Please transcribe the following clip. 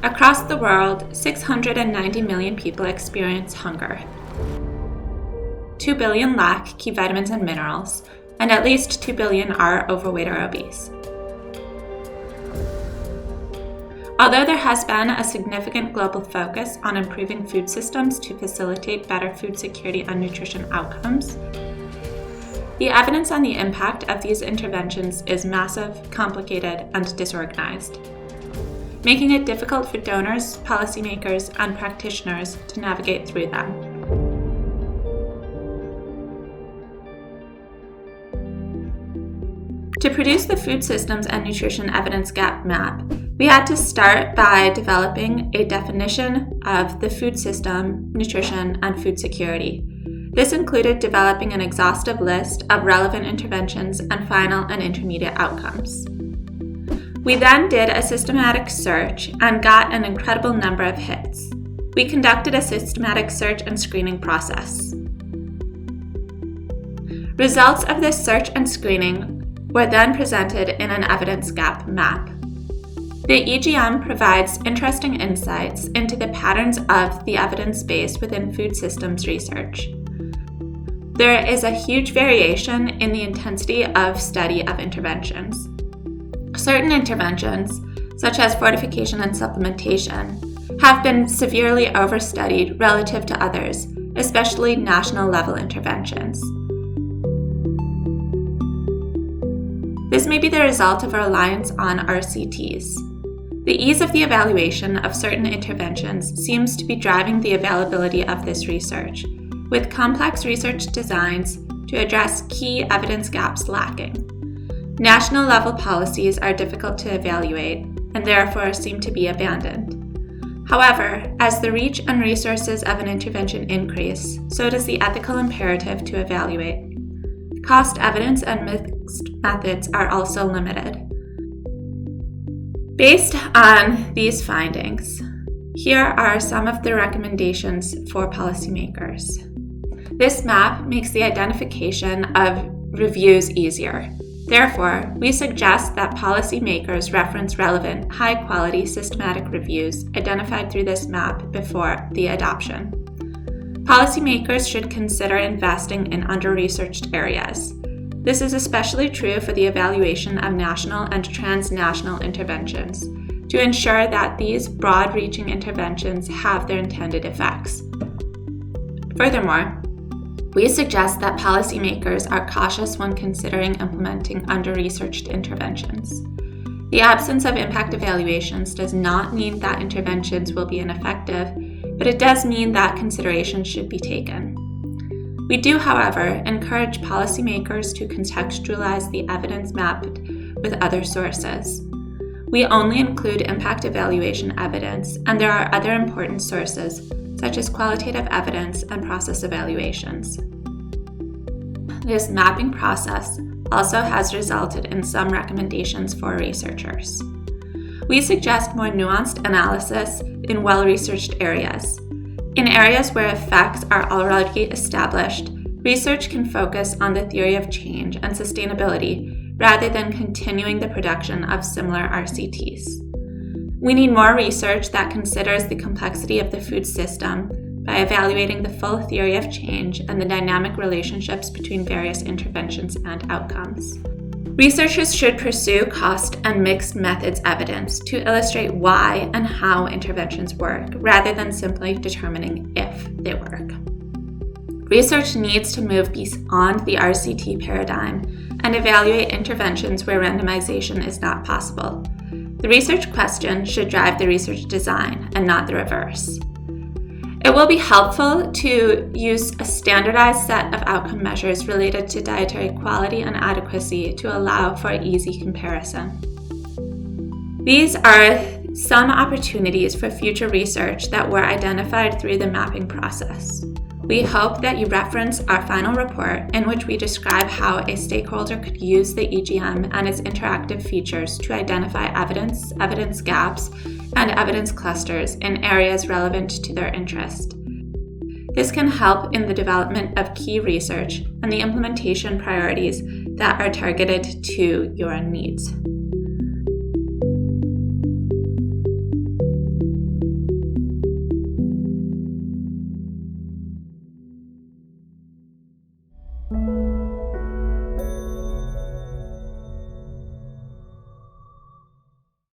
Across the world, 690 million people experience hunger. 2 billion lack key vitamins and minerals, and at least 2 billion are overweight or obese. Although there has been a significant global focus on improving food systems to facilitate better food security and nutrition outcomes, the evidence on the impact of these interventions is massive, complicated, and disorganized, making it difficult for donors, policymakers, and practitioners to navigate through them. To produce the Food Systems and Nutrition Evidence Gap Map, we had to start by developing a definition of the food system, nutrition, and food security. This included developing an exhaustive list of relevant interventions and final and intermediate outcomes. We then did a systematic search and got an incredible number of hits. We conducted a systematic search and screening process. Results of this search and screening were then presented in an evidence gap map. The EGM provides interesting insights into the patterns of the evidence base within food systems research. There is a huge variation in the intensity of study of interventions. Certain interventions, such as fortification and supplementation, have been severely overstudied relative to others, especially national-level interventions. This may be the result of a reliance on RCTs. The ease of the evaluation of certain interventions seems to be driving the availability of this research, with complex research designs to address key evidence gaps lacking. National-level policies are difficult to evaluate and therefore seem to be abandoned. However, as the reach and resources of an intervention increase, so does the ethical imperative to evaluate. Cost evidence and mixed methods are also limited. Based on these findings, here are some of the recommendations for policymakers. This map makes the identification of reviews easier. Therefore, we suggest that policymakers reference relevant, high-quality systematic reviews identified through this map before the adoption. Policymakers should consider investing in under-researched areas. This is especially true for the evaluation of national and transnational interventions, to ensure that these broad-reaching interventions have their intended effects. Furthermore, we suggest that policymakers are cautious when considering implementing under-researched interventions. The absence of impact evaluations does not mean that interventions will be ineffective, but it does mean that considerations should be taken. We do, however, encourage policymakers to contextualize the evidence mapped with other sources. We only include impact evaluation evidence, and there are other important sources, such as qualitative evidence and process evaluations. This mapping process also has resulted in some recommendations for researchers. We suggest more nuanced analysis in well-researched areas. In areas where effects are already established, research can focus on the theory of change and sustainability rather than continuing the production of similar RCTs. We need more research that considers the complexity of the food system by evaluating the full theory of change and the dynamic relationships between various interventions and outcomes. Researchers should pursue cost and mixed methods evidence to illustrate why and how interventions work, rather than simply determining if they work. Research needs to move beyond the RCT paradigm and evaluate interventions where randomization is not possible. The research question should drive the research design and not the reverse. It will be helpful to use a standardized set of outcome measures related to dietary quality and adequacy to allow for easy comparison. These are some opportunities for future research that were identified through the mapping process. We hope that you reference our final report, in which we describe how a stakeholder could use the EGM and its interactive features to identify evidence, evidence gaps, and evidence clusters in areas relevant to their interest. This can help in the development of key research and the implementation priorities that are targeted to your needs.